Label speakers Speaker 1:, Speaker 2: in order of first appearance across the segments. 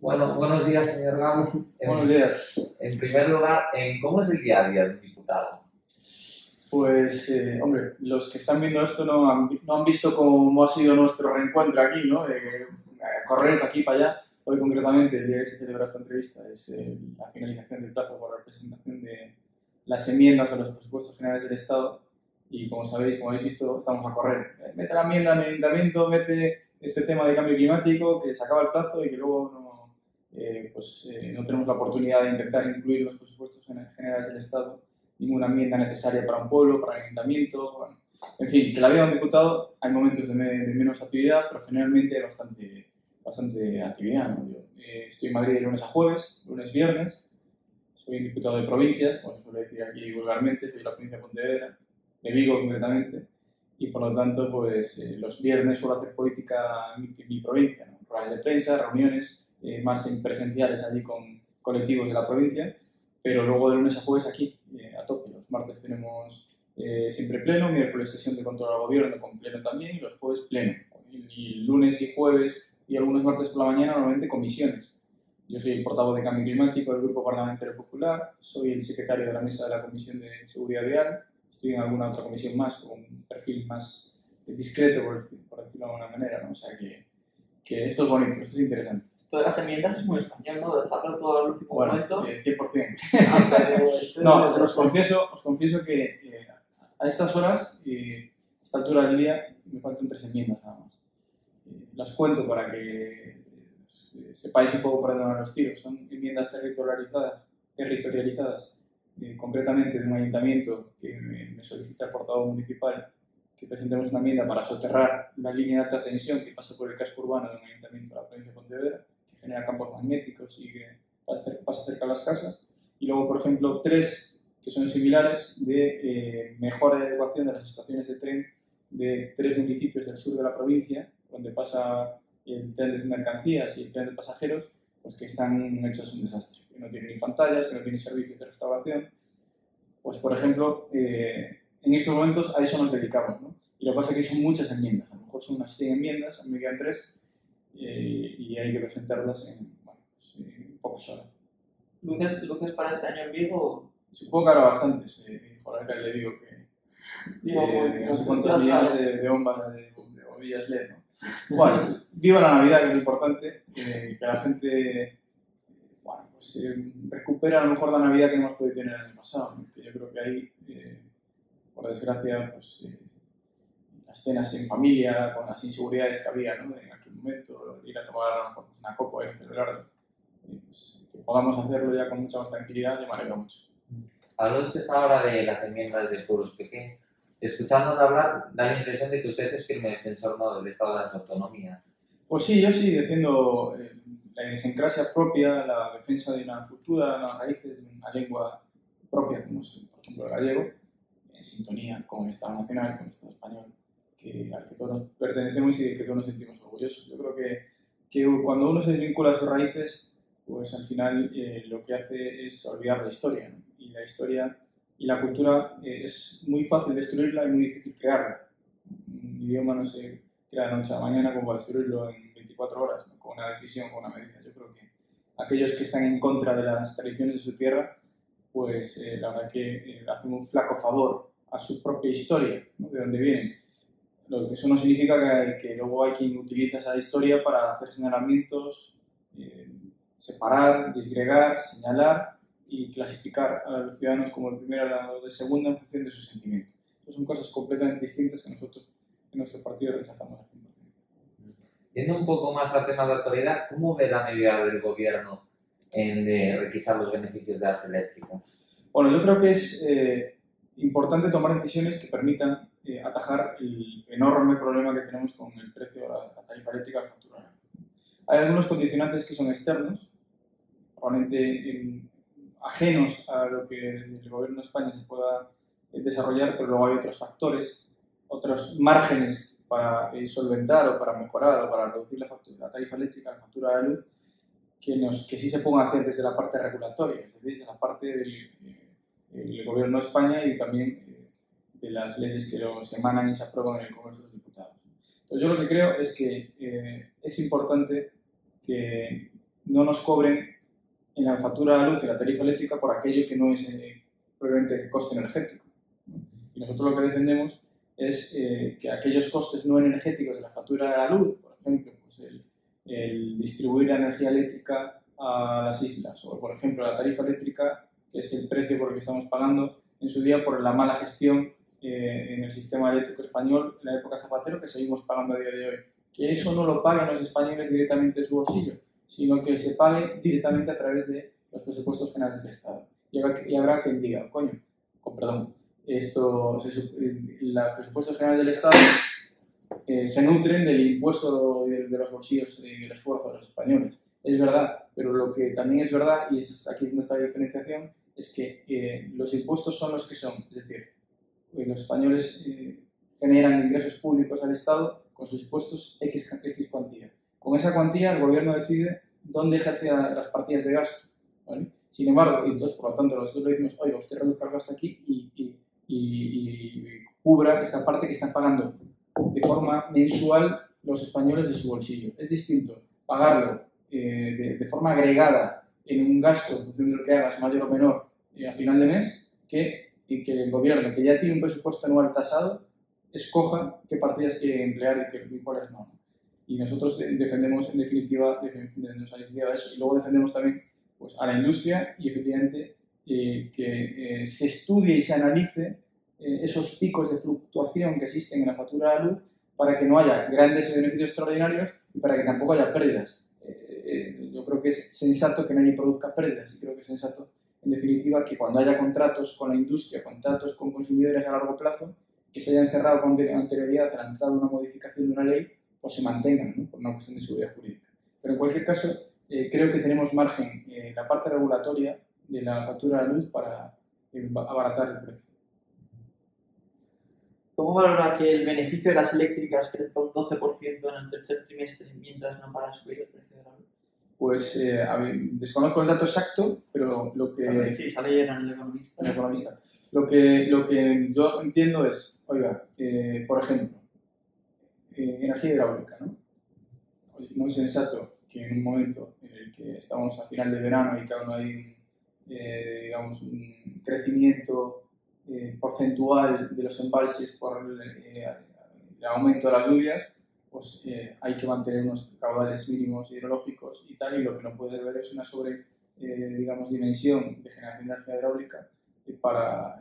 Speaker 1: Bueno, buenos días, señor Gamo.
Speaker 2: Buenos días.
Speaker 1: En primer lugar, ¿cómo es el día a día de un diputado?
Speaker 2: Pues, hombre, los que están viendo esto no han visto cómo ha sido nuestro reencuentro aquí, ¿no? Correr de aquí para allá. Hoy, concretamente, el día que se celebra esta entrevista es la finalización del plazo por la presentación de las enmiendas a los presupuestos generales del Estado. Y, como sabéis, como habéis visto, estamos a correr. Mete la enmienda en el ayuntamiento, mete este tema de cambio climático, que se acaba el plazo y que luego no tenemos la oportunidad de intentar incluir en los presupuestos generales del Estado ninguna enmienda necesaria para un pueblo, para el ayuntamiento. Bueno, en fin, que la vida de un diputado hay momentos de menos actividad, pero generalmente hay bastante actividad, ¿no? Yo estoy en Madrid de lunes a jueves, lunes, viernes. Soy un diputado de provincias, como se suele decir aquí vulgarmente, soy de la provincia de Pontevedra, de Vigo concretamente, y por lo tanto, pues los viernes suelo hacer política en mi provincia, ¿no? Ruedas de prensa, reuniones más presenciales allí con colectivos de la provincia, pero luego de lunes a jueves aquí, a tope. Los martes tenemos siempre pleno, miércoles sesión de control al gobierno con pleno también, y los jueves pleno. Y lunes y jueves y algunos martes por la mañana normalmente comisiones. Yo soy el portavoz de Cambio Climático del Grupo Parlamentario Popular, soy el secretario de la mesa de la Comisión de Seguridad Vial, estoy en alguna otra comisión más con un perfil más discreto, por decirlo de alguna manera, ¿no? O sea que esto es bonito, esto es interesante.
Speaker 1: Esto de las enmiendas es muy español, ¿no? Dejarlo todo al último momento.
Speaker 2: 100%.
Speaker 1: No,
Speaker 2: os confieso que a estas horas y a esta altura del día me faltan 3 enmiendas nada más. Las cuento para que sepáis un poco por dónde van los tiros. Son enmiendas territorializadas concretamente de un ayuntamiento que me solicita el portavoz municipal que presentemos una enmienda para soterrar la línea de alta tensión que pasa por el casco urbano de un ayuntamiento de la provincia de Pontevedra, que genera campos magnéticos y que pasa cerca de las casas. Y luego, por ejemplo, 3 que son similares de mejora de adecuación de las estaciones de tren de 3 municipios del sur de la provincia, donde pasa el tren de mercancías y el tren de pasajeros, pues que están hechos un desastre, que no tienen ni pantallas, que no tienen servicios de restauración. Pues, por ejemplo, en estos momentos a eso nos dedicamos, ¿no? Y lo que pasa es que son muchas enmiendas, a lo mejor son unas 100 enmiendas, a mí me quedan 3, y hay que presentarlas en pocas horas.
Speaker 1: ¿Luces para este año en Vigo?
Speaker 2: Supongo que habrá bastantes, joder, que le digo que no sé cuántos millones de bombas, de bombillas LED, ¿no? Bueno, viva la Navidad, que es importante, que la gente recupera a lo mejor la Navidad que no hemos podido tener el año pasado, ¿no? Que yo creo que ahí, por desgracia, las cenas en familia, con las inseguridades que había, ¿no? En aquel momento, ir a tomar una copa y celebrarlo, que podamos hacerlo ya con mucha más tranquilidad, yo me alegro mucho.
Speaker 1: Habló usted ahora de las enmiendas de pueblos pequeños. Escuchándole hablar, da la impresión de que usted es firme defensor, ¿no?, del Estado de las autonomías.
Speaker 2: Pues sí, yo sí defiendo la idiosincrasia propia, la defensa de una cultura, las raíces de una lengua propia, como es, por ejemplo, el gallego, en sintonía con el Estado nacional, con el Estado español, al que todos nos pertenecemos y del que todos nos sentimos orgullosos. Yo creo que cuando uno se desvincula de sus raíces, pues al final lo que hace es olvidar la historia, ¿no? Y la historia y la cultura es muy fácil destruirla y muy difícil crearla. Un idioma no se crea de noche a la mañana como para destruirlo en 24 horas, ¿no? Con una decisión, con una medida. Yo creo que aquellos que están en contra de las tradiciones de su tierra, pues la verdad que hacen un flaco favor a su propia historia, ¿no? De dónde vienen. Eso no significa que luego hay quien utiliza esa historia para hacer señalamientos, separar, disgregar, señalar y clasificar a los ciudadanos como de primera o de segunda en función de sus sentimientos. Son cosas completamente distintas que nosotros en nuestro partido rechazamos al 100%.
Speaker 1: Yendo un poco más al tema de la actualidad, ¿cómo ve la medida del gobierno en requisar los beneficios de las eléctricas?
Speaker 2: Bueno, yo creo que es importante tomar decisiones que permitan atajar el enorme problema que tenemos con el precio de la tarifa eléctrica al facturar. Hay algunos condicionantes que son externos, probablemente ajenos a lo que el gobierno de España se pueda desarrollar, pero luego hay otros factores, otros márgenes para solventar o para mejorar o para reducir la tarifa eléctrica, la factura de luz, que sí se puedan hacer desde la parte regulatoria, es decir, desde la parte del gobierno de España y también de las leyes que se emanan y se aprueban en el Congreso de los Diputados. Entonces yo lo que creo es que es importante que no nos cobren en la factura de la luz y la tarifa eléctrica por aquello que no es probablemente coste energético. Y nosotros lo que defendemos es que aquellos costes no energéticos de la factura de la luz, por ejemplo, pues el distribuir la energía eléctrica a las islas, o por ejemplo la tarifa eléctrica, que es el precio por el que estamos pagando en su día por la mala gestión en el sistema eléctrico español en la época Zapatero, que seguimos pagando a día de hoy. Que eso no lo paguen los españoles directamente de su bolsillo, sino que se pague directamente a través de los presupuestos generales del Estado. Y habrá quien diga, coño, perdón, los presupuestos generales del Estado se nutren del impuesto de los bolsillos y del esfuerzo de los españoles. Es verdad, pero lo que también es verdad, y aquí es nuestra diferenciación, es que los impuestos son los que son. Es decir, los españoles generan ingresos públicos al Estado con sus impuestos X cuantía. Con esa cuantía el gobierno decide dónde ejerce las partidas de gasto, ¿vale? Sin embargo, entonces, por lo tanto, nosotros le decimos, oiga, usted reduzca el gasto aquí y cubra esta parte que están pagando de forma mensual los españoles de su bolsillo. Es distinto pagarlo de forma agregada en un gasto en función de lo que hagas, mayor o menor, a final de mes, que el gobierno, que ya tiene un presupuesto anual tasado, escoja qué partidas quiere emplear y cuáles no. Y nosotros defendemos, en definitiva, eso. Y luego defendemos también pues, a la industria y, efectivamente, que se estudie y se analice esos picos de fluctuación que existen en la factura de la luz para que no haya grandes beneficios extraordinarios y para que tampoco haya pérdidas. Yo creo que es sensato que nadie produzca pérdidas y creo que es sensato, en definitiva, que cuando haya contratos con la industria, contratos con consumidores a largo plazo, que se hayan cerrado con anterioridad a la entrada de una modificación de una ley, pues se mantengan, ¿no? Por una cuestión de seguridad jurídica. Pero en cualquier caso, creo que tenemos margen en la parte regulatoria de la factura de la luz para abaratar el precio.
Speaker 3: ¿Cómo valora que el beneficio de las eléctricas crezca un 12% en el tercer trimestre mientras no para de subir el precio de la luz?
Speaker 2: Pues desconozco el dato exacto, pero lo que...
Speaker 3: Sí, sale ayer en El Economista.
Speaker 2: En El Economista. Lo que yo entiendo es, oiga, por ejemplo, energía hidráulica, ¿no? No es sensato que en un momento en el que estamos a final de verano y que aún hay digamos, un crecimiento porcentual de los embalses por el aumento de las lluvias, pues hay que mantener unos caudales mínimos hidrológicos y tal, y lo que no puede haber es una digamos, dimensión de generación de energía hidráulica para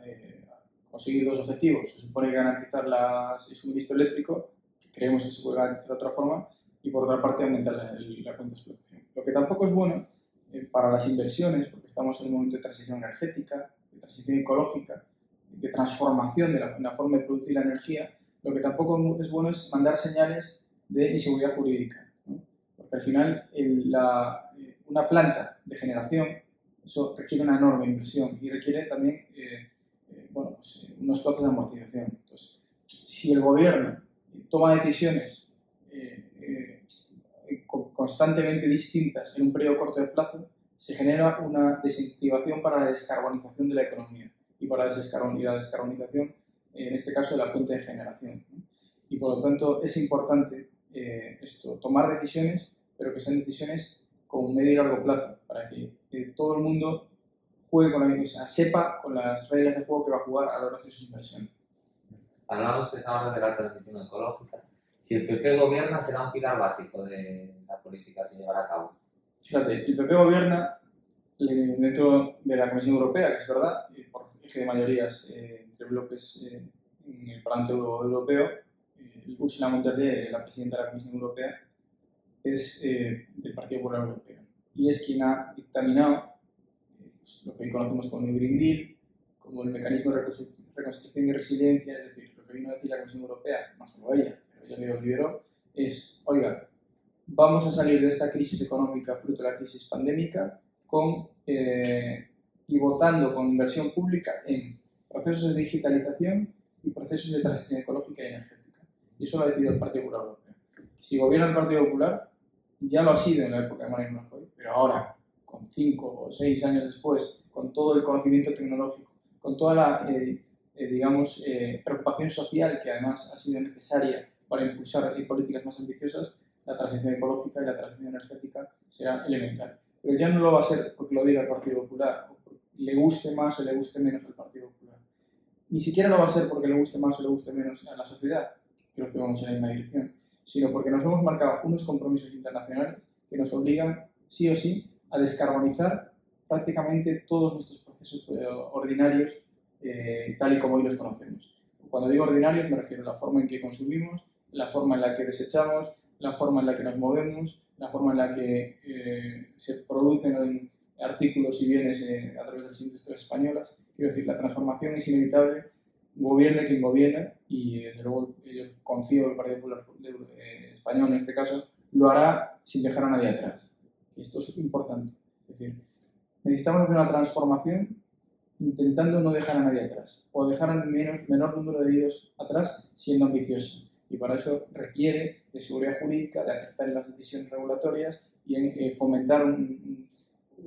Speaker 2: conseguir dos objetivos. Se supone que garantizar el suministro eléctrico, que creemos que se puede garantizar de otra forma, y por otra parte aumentar la cuenta de explotación. Lo que tampoco es bueno para las inversiones, porque estamos en un momento de transición energética, de transición ecológica, de transformación de la forma de producir la energía, lo que tampoco es bueno es mandar señales de inseguridad jurídica, ¿no? Porque al final una planta de generación, eso requiere una enorme inversión y requiere también unos plazos de amortización. Entonces, si el gobierno toma decisiones constantemente distintas en un periodo corto de plazo, se genera una desincentivación para la descarbonización de la economía y para la descarbonización, en este caso, de la fuente de generación, ¿no? Y por lo tanto es importante tomar decisiones, pero que sean decisiones con medio y largo plazo, para que todo el mundo juegue con la misma, sepa con las reglas de juego que va a jugar a la hora de hacer su inversión.
Speaker 1: Hablamos precisamente de la transición ecológica. Si el PP gobierna, será un pilar básico de la política que llevará a cabo.
Speaker 2: Fíjate, el PP gobierna dentro de la Comisión Europea, que es verdad, por eje de mayorías entre bloques en el Parlamento Europeo. Ursula von der Leyen, la presidenta de la Comisión Europea, es del Partido Popular Europeo y es quien ha dictaminado lo que hoy conocemos como el Green Deal, como el mecanismo de reconstrucción y resiliencia. Es decir, lo que vino a decir la Comisión Europea, no solo ella, pero ella lo lideró, es, oiga, vamos a salir de esta crisis económica fruto de la crisis pandémica y votando con inversión pública en procesos de digitalización y procesos de transición ecológica y energética. Y eso lo ha decidido el Partido Popular Europeo. Si gobierna el Partido Popular, ya lo ha sido en la época de Mariano Rajoy, pero ahora, con 5 o 6 años después, con todo el conocimiento tecnológico, con toda la, preocupación social que además ha sido necesaria para impulsar políticas más ambiciosas, la transición ecológica y la transición energética será elemental. Pero ya no lo va a ser porque lo diga el Partido Popular, o porque le guste más o le guste menos al Partido Popular. Ni siquiera lo va a ser porque le guste más o le guste menos a la sociedad, creo que vamos en la misma dirección, sino porque nos hemos marcado unos compromisos internacionales que nos obligan, sí o sí, a descarbonizar prácticamente todos nuestros procesos ordinarios tal y como hoy los conocemos. Cuando digo ordinarios me refiero a la forma en que consumimos, la forma en la que desechamos, la forma en la que nos movemos, la forma en la que se producen artículos y bienes a través de las industrias españolas. Quiero decir, la transformación es inevitable, gobierne quien gobierne, y desde luego yo confío en el Partido Popular Español en este caso, lo hará sin dejar a nadie atrás. Y esto es importante. Es decir, necesitamos hacer una transformación intentando no dejar a nadie atrás, o dejar al menor número de ellos atrás siendo ambicioso. Y para eso requiere de seguridad jurídica, de acertar en las decisiones regulatorias y en fomentar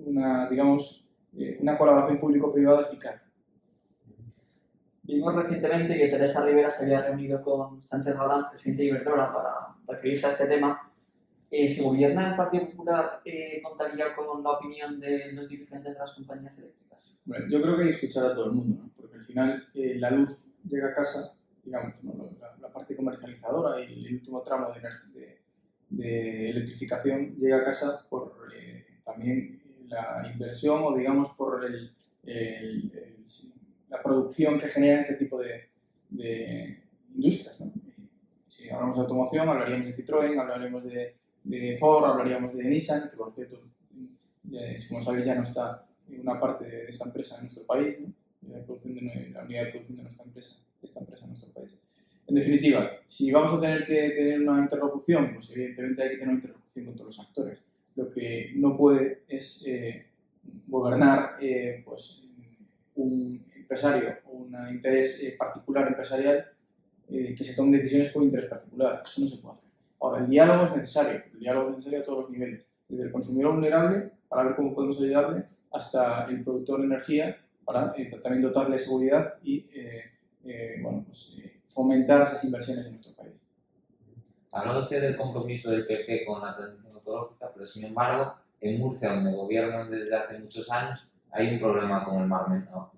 Speaker 2: una colaboración público-privada eficaz.
Speaker 3: Vimos recientemente que Teresa Rivera se había reunido con Sánchez Galán, presidente de Iberdrola, para referirse a este tema. Si gobierna el Partido Popular, ¿contaría con la opinión de los dirigentes de las compañías eléctricas?
Speaker 2: Bueno, yo creo que hay que escuchar a todo el mundo, ¿no? Porque al final la luz llega a casa, digamos, ¿no? la parte comercializadora y el último tramo de electrificación llega a casa por también la inversión o digamos por la producción que generan este tipo de industrias, ¿no? Si hablamos de automoción, hablaríamos de Citroën, hablaríamos de Ford, hablaríamos de Nissan, que por cierto, como sabéis, ya no está una parte de esta empresa en nuestro país, ¿no? La unidad de producción de esta empresa en nuestro país. En definitiva, si vamos a tener que tener una interlocución, pues evidentemente hay que tener una interlocución con todos los actores. Lo que no puede es gobernar pues, un empresario o un interés particular empresarial que se tomen decisiones por interés particular. Eso no se puede hacer. Ahora, el diálogo es necesario a todos los niveles, desde el consumidor vulnerable, para ver cómo podemos ayudarle, hasta el productor de energía, para también dotarle de seguridad y fomentar esas inversiones en nuestro país.
Speaker 1: Hablaba usted del compromiso del PP con la transición ecológica, pero sin embargo, en Murcia, donde gobiernan desde hace muchos años, hay un problema con el Mar Menor.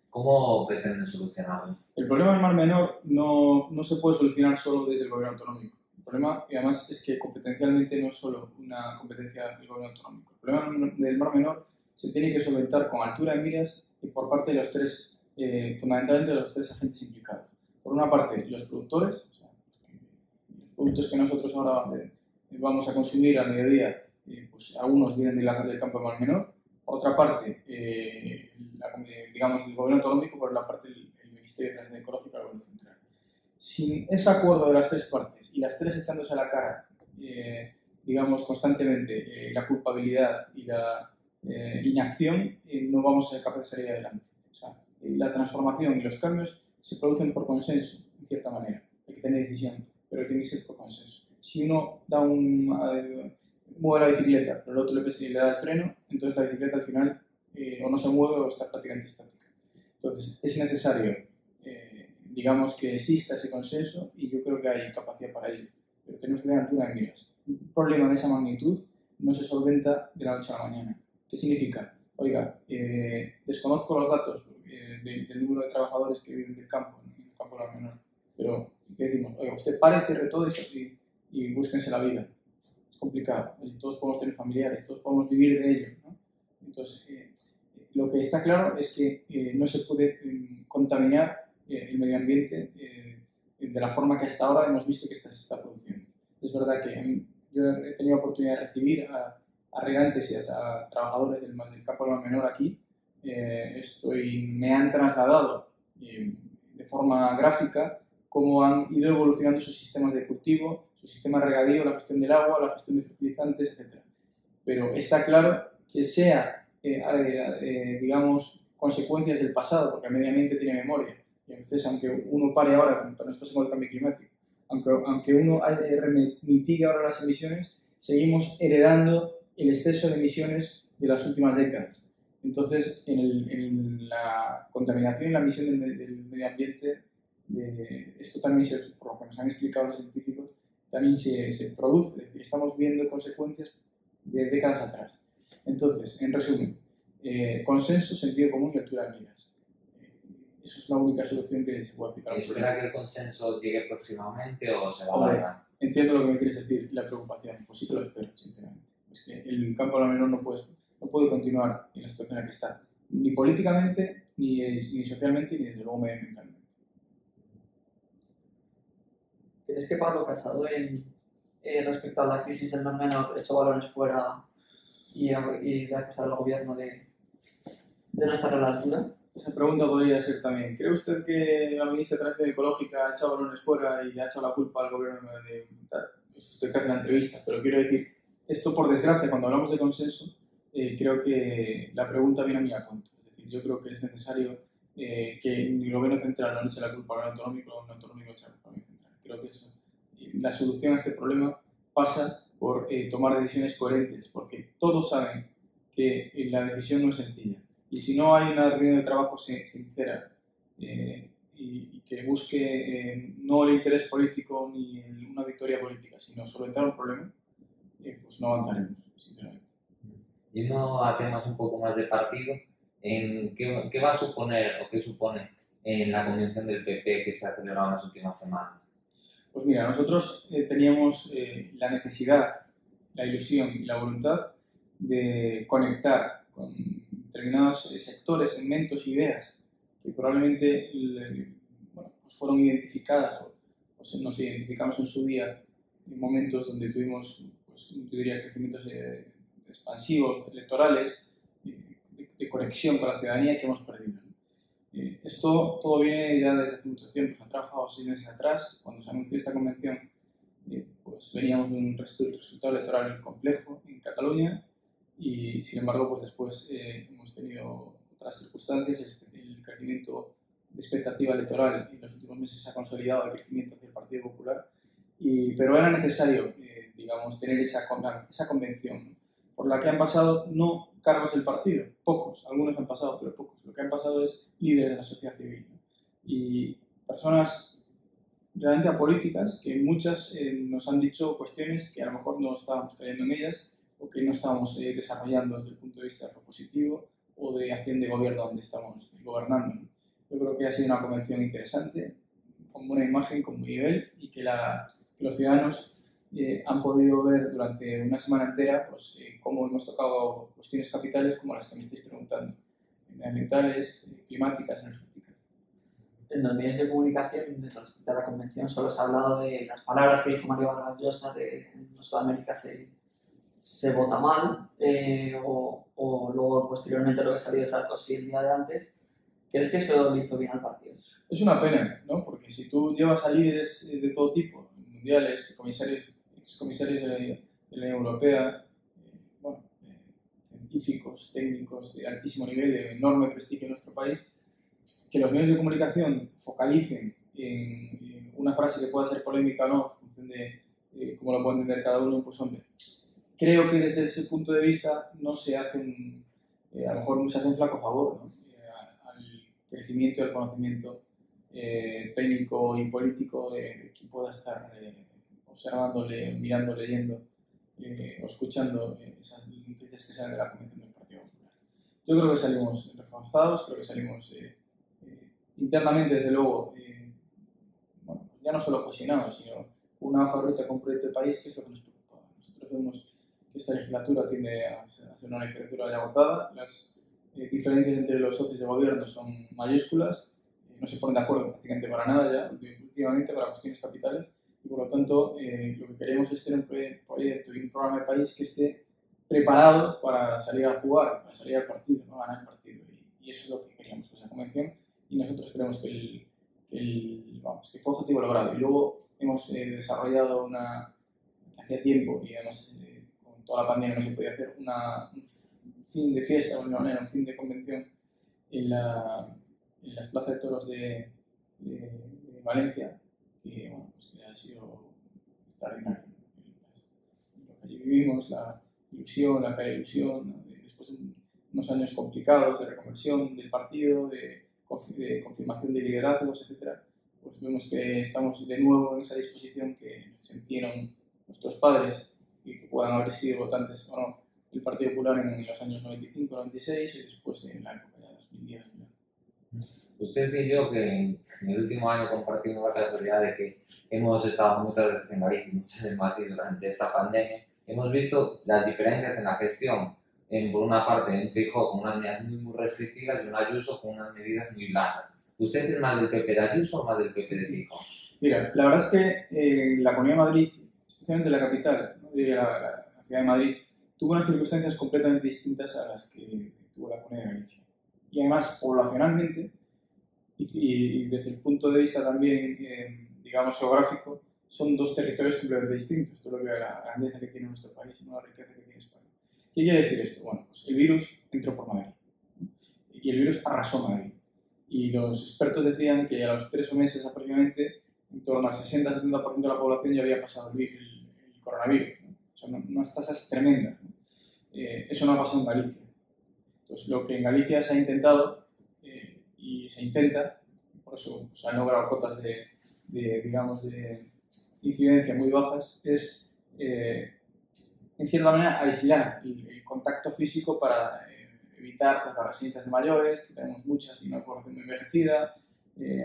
Speaker 1: ¿Cómo pretenden solucionarlo?
Speaker 2: El problema del Mar Menor no se puede solucionar solo desde el gobierno autonómico. El problema, y además, es que competencialmente no es solo una competencia del gobierno autonómico. El problema del Mar Menor se tiene que solventar con altura de miras y por parte de los tres, fundamentalmente de los tres agentes implicados. Por una parte, los productores, o sea, los productos que nosotros ahora vamos a consumir al mediodía, pues algunos vienen del campo del Mar Menor. Por otra parte, digamos, el gobierno autonómico, por la parte del Ministerio de Transición Ecológica del Gobierno Central. Sin ese acuerdo de las tres partes y las tres echándose a la cara, digamos, constantemente la culpabilidad y la inacción, no vamos a ser capaces de salir adelante. O sea, la transformación y los cambios se producen por consenso, en cierta manera. Hay que tener decisión, pero tiene que ser por consenso. Si uno da mueve la bicicleta, pero el otro le da el freno, entonces la bicicleta al final o no se mueve o está prácticamente estática. Entonces es necesario, digamos, que exista ese consenso y yo creo que hay capacidad para ello, pero tenemos que tener altura de miras. Un problema de esa magnitud no se solventa de la noche a la mañana. ¿Qué significa? Oiga, desconozco los datos del número de trabajadores que viven en el campo del Mar Menor, pero ¿qué decimos? Oiga, usted pare, cierre todo eso y búsquense la vida. Es complicado, todos podemos tener familiares, todos podemos vivir de ello, ¿no? Entonces, lo que está claro es que no se puede contaminar el medio ambiente de la forma que hasta ahora hemos visto que se está produciendo. Es verdad que yo he tenido la oportunidad de recibir a regantes y a trabajadores del campo del Mar Menor aquí. Me han trasladado de forma gráfica cómo han ido evolucionando sus sistemas de cultivo, su sistema de regadío, la gestión del agua, la gestión de fertilizantes, etc. Pero está claro que sea, digamos, consecuencias del pasado, porque el medio ambiente tiene memoria. Y a veces, aunque uno pare ahora, como nos pasa con el cambio climático, aunque uno mitigue ahora las emisiones, seguimos heredando el exceso de emisiones de las últimas décadas. Entonces, en la contaminación y la emisión del medio ambiente, esto también, por lo que nos han explicado los científicos, también se produce, es decir, estamos viendo consecuencias de décadas atrás. Entonces, en resumen, consenso, sentido común y lectura de miras. Eso es la única solución que se puede aplicar.
Speaker 1: ¿Espera que el consenso llegue próximamente o se va a
Speaker 2: Hombre,
Speaker 1: alargar?
Speaker 2: entiendo lo que me quieres decir, la preocupación. Pues sí que lo espero, sinceramente. Es que el campo de la menor no puede continuar en la situación en la que está, ni políticamente, ni socialmente, ni desde luego medioambientalmente.
Speaker 3: ¿Crees que Pablo Casado, respecto a la crisis del Mar Menor, echó balones fuera y de acusar al gobierno de no estar a la altura?
Speaker 2: Esa pregunta podría ser también, ¿cree usted que la ministra de Transición Ecológica ha echado balones fuera y le ha echado la culpa al gobierno de tal? Es usted que hace la entrevista, pero quiero decir, esto por desgracia, cuando hablamos de consenso, creo que la pregunta viene a mí a cuento. Es decir, yo creo que es necesario que ni el gobierno central no le eche la culpa al gobierno autonómico, o el autonómico eche la culpa al gobierno central. Creo que eso, la solución a este problema pasa por tomar decisiones coherentes, porque todos saben que la decisión no es sencilla. Y si no hay una reunión de trabajo sincera y que busque no el interés político ni una victoria política, sino solventar un problema, pues no avanzaremos, sinceramente.
Speaker 1: Yendo a temas un poco más de partido, ¿qué va a suponer o qué supone en la convención del PP que se ha celebrado en las últimas semanas?
Speaker 2: Pues mira, nosotros teníamos la necesidad, la ilusión y la voluntad de conectar con determinados sectores, segmentos, ideas que probablemente pues fueron identificadas o nos identificamos en su día en momentos donde tuvimos, pues, yo diría, crecimientos expansivos, electorales, de conexión con la ciudadanía que hemos perdido. Esto todo viene ya desde hace mucho tiempo. Se ha trabajado 6 meses atrás, cuando se anunció esta convención, pues veníamos de un resultado electoral complejo en Cataluña y, sin embargo, pues después hemos tenido otras circunstancias. El crecimiento de expectativa electoral en los últimos meses se ha consolidado, el crecimiento hacia el Partido Popular, pero era necesario, digamos, tener esa convención, ¿no? Por la que han pasado no cargos del partido, pocos, algunos han pasado, pero pocos. Lo que han pasado es líderes de la sociedad civil, ¿no? Y personas realmente apolíticas que muchas nos han dicho cuestiones que a lo mejor no estábamos creyendo en ellas o que no estábamos desarrollando desde el punto de vista propositivo o de acción de gobierno donde estamos gobernando, ¿no? Yo creo que ha sido una convención interesante, con buena imagen, con buen nivel y que los ciudadanos han podido ver durante una semana entera pues, cómo hemos tocado cuestiones capitales como las que me estáis preguntando, medioambientales, climáticas, energéticas.
Speaker 3: En los medios de comunicación, respecto a la convención, solo se ha hablado de las palabras que dijo Mario Vargas Llosa de en Sudamérica se vota mal, o luego posteriormente lo que salió de Sarkozy el día de antes. ¿Crees que eso le hizo bien al partido?
Speaker 2: Es una pena, ¿no? Porque si tú llevas a líderes de todo tipo, mundiales, excomisarios de la Unión Europea, científicos, técnicos de altísimo nivel, de enorme prestigio en nuestro país, que los medios de comunicación focalicen en una frase que pueda ser polémica o no, en función de cómo lo pueda entender cada uno, pues hombre, creo que desde ese punto de vista no se hacen, a lo mejor no se hace un flaco favor, ¿no? Al crecimiento y al conocimiento técnico y político de quien pueda estar observándole, mirando, leyendo o escuchando esas noticias que salen de la Convención del Partido Popular. Yo creo que salimos reforzados, creo que salimos internamente, desde luego, bueno, ya no solo cohesionados, sino una hoja de ruta con un proyecto de país, que es lo que nos preocupa. Nosotros vemos que esta legislatura tiende a ser una legislatura ya agotada, las diferencias entre los socios de gobierno son mayúsculas, no se ponen de acuerdo prácticamente para nada ya, últimamente para cuestiones capitales, y por lo tanto lo que queremos es tener un proyecto y un programa de país que esté preparado para salir a jugar, para salir al partido, ¿no? A ganar el partido, y eso es lo que queríamos con esa convención, y nosotros creemos que fue objetivo logrado. Y luego hemos desarrollado hacía tiempo, y además con toda la pandemia no se podía hacer, un fin de fiesta, de alguna manera, un fin de convención en las plazas de toros de Valencia, que, bueno, pues que ha sido extraordinario. Lo que allí vivimos, la ilusión, la caída de ilusión, ¿no? Después de unos años complicados de reconversión del partido, de confirmación de liderazgos, etc. pues vemos que estamos de nuevo en esa disposición que sintieron nuestros padres y que puedan haber sido votantes o no del Partido Popular en los años 95, 96 y después en la época de 2010.
Speaker 1: Usted y yo, que en el último año compartimos la casualidad de que hemos estado muchas veces en Galicia y muchas en Madrid durante esta pandemia, hemos visto las diferencias en la gestión. Por una parte, en Feijóo con unas medidas muy restrictivas y un Ayuso con unas medidas muy blandas. ¿Usted es más del PP de Ayuso o más del PP de Feijóo?
Speaker 2: Mira, la verdad es que la Comunidad de Madrid, especialmente la capital, ¿no? la ciudad de Madrid, tuvo unas circunstancias completamente distintas a las que tuvo la Comunidad de Galicia. Y además, poblacionalmente, y desde el punto de vista también, digamos, geográfico, son dos territorios completamente distintos. Esto es lo que la grandeza que tiene nuestro país, ¿no? La riqueza que tiene España. ¿Qué quiere decir esto? Bueno, pues el virus entró por Madrid, ¿no? Y el virus arrasó Madrid. Y los expertos decían que a los 3 meses aproximadamente, en torno al 60-70% de la población ya había pasado el coronavirus, ¿no? O sea, unas tasas tremendas, ¿no? Eso no ha pasado en Galicia. Entonces, lo que en Galicia se ha intentado y se intenta, por eso se han logrado cotas de incidencia muy bajas, es, en cierta manera, aislar el contacto físico para evitar pues, las residencias de mayores, que tenemos muchas y una población muy envejecida,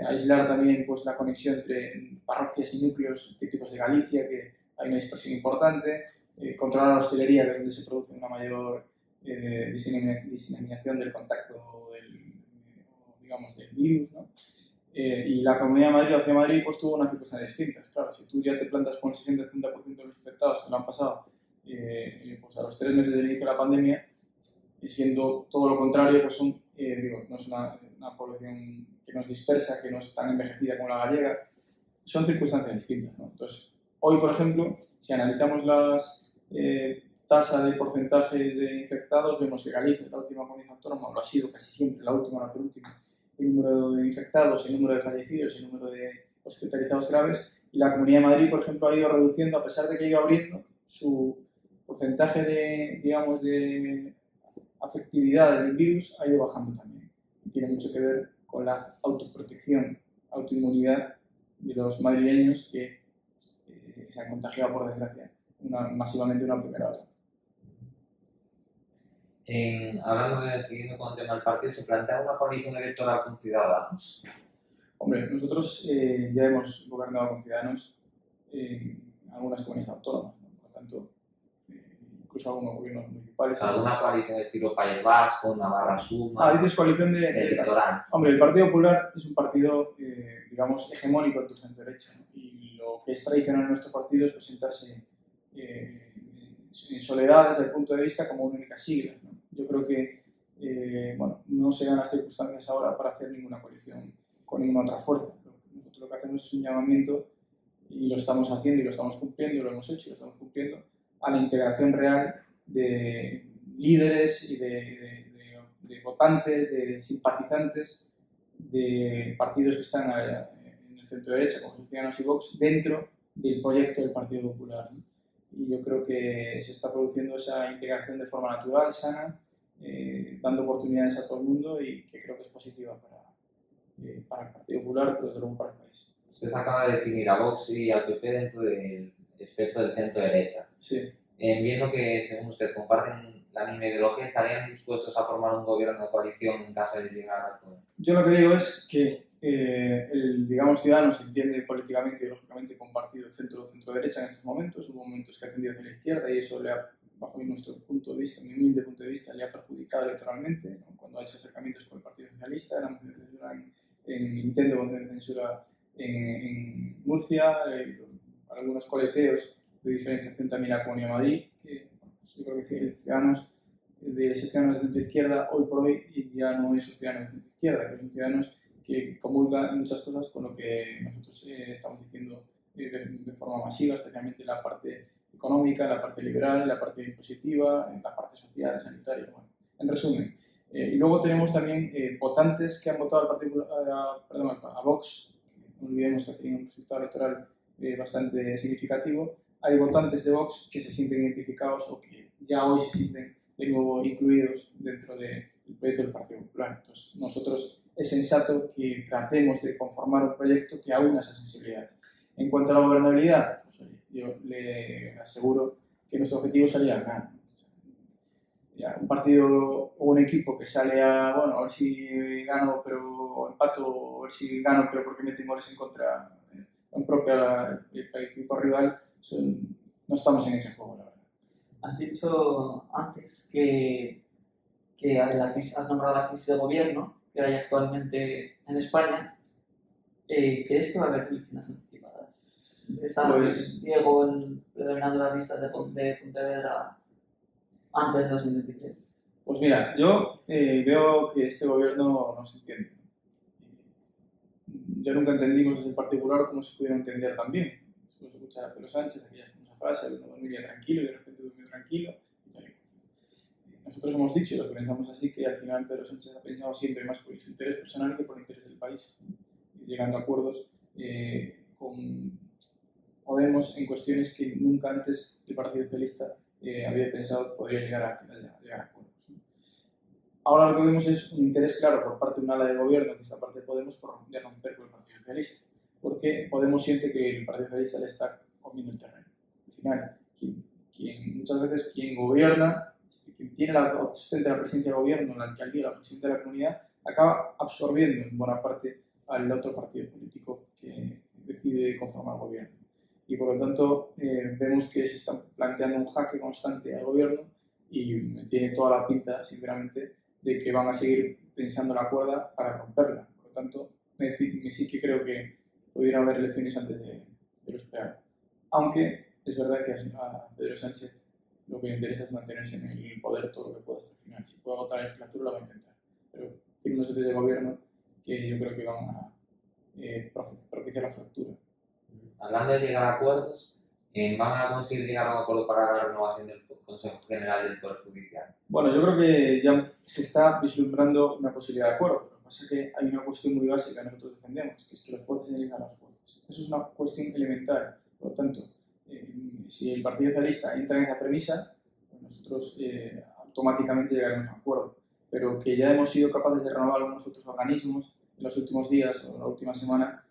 Speaker 2: aislar también pues, la conexión entre parroquias y núcleos típicos de Galicia, que hay una dispersión importante, controlar la hostelería, que es donde se produce una mayor diseminación del contacto del virus, ¿no? Y la Comunidad de Madrid, la Ciudad de Madrid, pues tuvo unas circunstancias distintas. Claro, si tú ya te plantas con el 60-70% de los infectados que lo han pasado pues a los 3 meses del inicio de la pandemia, y siendo todo lo contrario, pues no es una población que no es dispersa, que no es tan envejecida como la gallega, son circunstancias distintas, ¿no? Entonces, hoy, por ejemplo, si analizamos las tasas de porcentajes de infectados, vemos que Galicia, la última comunidad autónoma, lo ha sido casi siempre, la última, la penúltima, el número de infectados, el número de fallecidos, el número de hospitalizados graves, y la Comunidad de Madrid, por ejemplo, ha ido reduciendo, a pesar de que ha ido abriendo, su porcentaje de afectividad del virus ha ido bajando también. Y tiene mucho que ver con la autoprotección, autoinmunidad de los madrileños que se han contagiado, por desgracia, masivamente una primera ola.
Speaker 1: Siguiendo con el tema del partido, ¿se plantea una coalición electoral con Ciudadanos?
Speaker 2: Hombre, nosotros ya hemos gobernado con Ciudadanos en algunas comunidades autónomas, ¿no? Por lo tanto, incluso algunos gobiernos municipales.
Speaker 1: ¿Alguna coalición de estilo País Vasco, Navarra Suma?
Speaker 2: Dices coalición
Speaker 1: electoral.
Speaker 2: Hombre, el Partido Popular es un partido, digamos, hegemónico en tu centro-derecha, ¿no? Y lo que es tradicional en nuestro partido es presentarse en soledad desde el punto de vista como una única sigla, ¿no? Yo creo que no se dan las circunstancias ahora para hacer ninguna coalición con ninguna otra fuerza. Nosotros lo que hacemos es un llamamiento, y lo estamos haciendo y lo estamos cumpliendo, lo hemos hecho y lo estamos cumpliendo, a la integración real de líderes y de votantes, de simpatizantes de partidos que están en el centro derecha, como son Ciudadanos y Vox, dentro del proyecto del Partido Popular, ¿no? Y yo creo que se está produciendo esa integración de forma natural, sana, dando oportunidades a todo el mundo y que creo que es positiva para el Partido Popular, pero desde luego para el país.
Speaker 1: Usted acaba de definir a Vox y al PP dentro del espectro del centro-derecha.
Speaker 2: Sí.
Speaker 1: Viendo que, según usted, comparten la misma ideología, ¿estarían dispuestos a formar un gobierno de coalición en caso de llegar al poder?
Speaker 2: Yo lo que digo es que Ciudadanos entiende políticamente y ideológicamente compartido el centro-derecha en estos momentos. Hubo momentos que ha tendido hacia la izquierda y eso le ha, bajo nuestro punto de vista, mi humilde punto de vista, le ha perjudicado electoralmente, ¿no? Cuando ha hecho acercamientos con el Partido Socialista, la moción de censura en intento de censura en Murcia, algunos coleteos de diferenciación también a la Comunidad de Madrid, que pues yo creo que sí, el Ciudadanos de ese Ciudadanos de centro-izquierda hoy por hoy ya no es un ciudadano de centro-izquierda, que es un Ciudadanos que comulga en muchas cosas con lo que nosotros estamos diciendo de forma masiva, especialmente en la parte económica, en la parte liberal, en la parte impositiva, en la parte social, sanitaria. Bueno, en resumen. Y luego tenemos también votantes que han votado a Vox, no olvidemos que ha tenido un resultado electoral bastante significativo. Hay votantes de Vox que se sienten identificados o que ya hoy se sienten de nuevo incluidos dentro del proyecto del Partido Popular. Entonces, nosotros es sensato que tratemos de conformar un proyecto que aúna esas sensibilidades. En cuanto a la gobernabilidad, pues, oye, yo le aseguro que nuestro objetivo sería ganar. Ya, un partido o un equipo que sale a ver si gano pero empato, o a ver si gano pero porque meten goles en contra en propia el equipo rival, no estamos en ese juego, la verdad.
Speaker 3: Has dicho antes que has nombrado la crisis de gobierno que hay actualmente en España. ¿Crees que va a haber elecciones anticipadas? ¿Está Diego predominando las listas de Pontevedra antes de 2023?
Speaker 2: Pues mira, yo veo que este gobierno no se entiende. Yo nunca entendimos desde el particular cómo se pudiera entender también. Después de escuchar a Pedro Sánchez, aquella famosa frase, uno dormiría tranquilo y de repente durmió tranquilo. Nosotros hemos dicho, lo que pensamos así, que al final Pedro Sánchez ha pensado siempre más por su interés personal que por el interés del país, llegando a acuerdos con Podemos en cuestiones que nunca antes el Partido Socialista había pensado que podría llegar a acuerdos. Ahora lo que vemos es un interés claro por parte de un ala de gobierno, que es la parte de Podemos, por romper con el Partido Socialista, porque Podemos siente que el Partido Socialista le está comiendo el terreno. Al final, muchas veces quien gobierna, quien tiene la presidencia del gobierno, la alcaldía, la presidencia de la comunidad, acaba absorbiendo en buena parte al otro partido político que decide conformar el gobierno. Y por lo tanto vemos que se está planteando un jaque constante al gobierno y tiene toda la pinta, sinceramente, de que van a seguir pensando la cuerda para romperla. Por lo tanto, sí que creo que pudiera haber elecciones antes de lo esperado. Aunque es verdad que a Pedro Sánchez lo que le interesa es mantenerse en el poder todo lo que pueda hasta el final. Si puede votar en legislatura, lo va a intentar. Pero tiene unos socios de gobierno que yo creo que van a propiciar la fractura.
Speaker 1: Hablando de llegar a acuerdos, ¿van a conseguir llegar a un acuerdo para la renovación del Consejo General del Poder Judicial?
Speaker 2: Bueno, yo creo que ya se está vislumbrando una posibilidad de acuerdo. Lo que pasa es que hay una cuestión muy básica que nosotros defendemos, que es que los jueces elijan a los jueces. Eso es una cuestión elemental. Por lo tanto, si el Partido Socialista entra en esa premisa, pues nosotros automáticamente llegaremos a un acuerdo. Pero que ya hemos sido capaces de renovar algunos otros organismos en los últimos días o la última semana,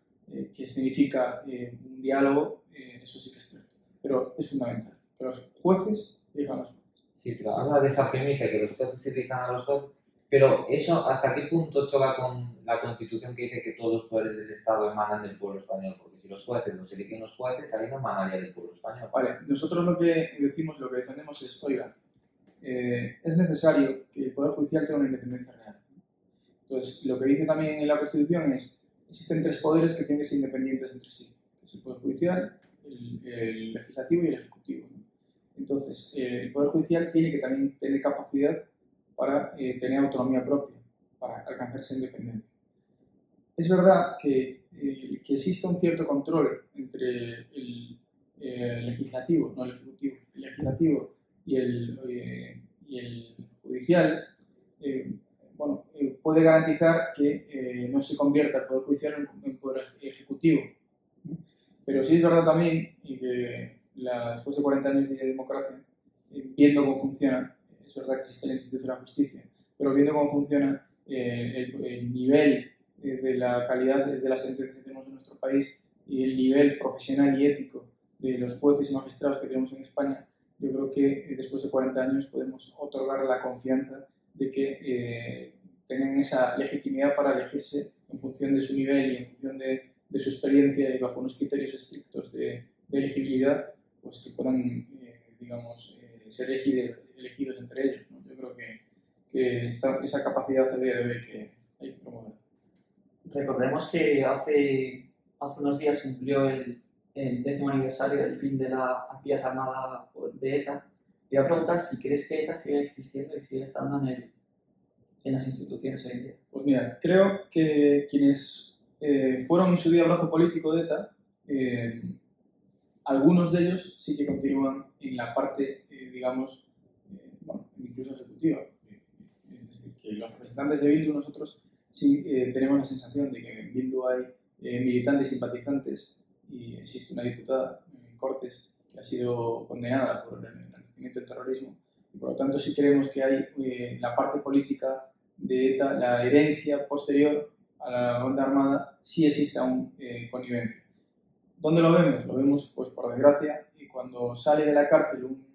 Speaker 2: que significa un diálogo, eso sí que es cierto. Pero es fundamental que los jueces elijan a los jueces.
Speaker 1: Sí, pero habla de esa premisa que los jueces elijan a los jueces, pero eso ¿hasta qué punto choca con la Constitución que dice que todos los poderes del Estado emanan del pueblo español? Porque si los jueces los eligen los jueces, ahí no emanaría del pueblo español.
Speaker 2: Vale, nosotros lo que decimos, lo que defendemos es, oiga, es necesario que el Poder Judicial tenga una independencia real. Entonces, lo que dice también en la Constitución es, existen tres poderes que tienen que ser independientes entre sí, que es el Poder Judicial, el Legislativo y el Ejecutivo, ¿no? Entonces, el Poder Judicial tiene que también tener capacidad para tener autonomía propia, para alcanzar esa independencia. Es verdad que existe un cierto control entre el legislativo, no el ejecutivo, el legislativo y el judicial, puede garantizar que no se convierta el Poder Judicial en Poder Ejecutivo. Pero sí es verdad también que después de 40 años de democracia, viendo cómo funciona, es verdad que existe el Instituto de la Justicia, pero viendo cómo funciona el nivel de la calidad de las sentencias que tenemos en nuestro país y el nivel profesional y ético de los jueces y magistrados que tenemos en España, yo creo que después de 40 años podemos otorgar la confianza de que tengan esa legitimidad para elegirse en función de su nivel y en función de su experiencia y bajo unos criterios estrictos de elegibilidad, pues que puedan, ser elegidos entre ellos, ¿no? Yo creo que esa capacidad a día de hoy que hay que promover.
Speaker 3: Recordemos que hace unos días cumplió el 10º aniversario del fin de la actividad armada de ETA. Te iba a preguntar si crees que ETA sigue existiendo y sigue estando en las instituciones hoy en día.
Speaker 2: Pues mira, creo que quienes fueron en su día brazo político de ETA, algunos de ellos sí que continúan en la parte, incluso ejecutiva. Es decir, que los representantes de Bildu, nosotros sí tenemos la sensación de que en Bildu hay militantes simpatizantes y existe una diputada en Cortes que ha sido condenada por el enaltecimiento del terrorismo y por lo tanto sí creemos que hay la parte política de ETA, la herencia posterior a la banda armada, sí existe aún connivencia. ¿Dónde lo vemos? Lo vemos, pues por desgracia, cuando sale de la cárcel un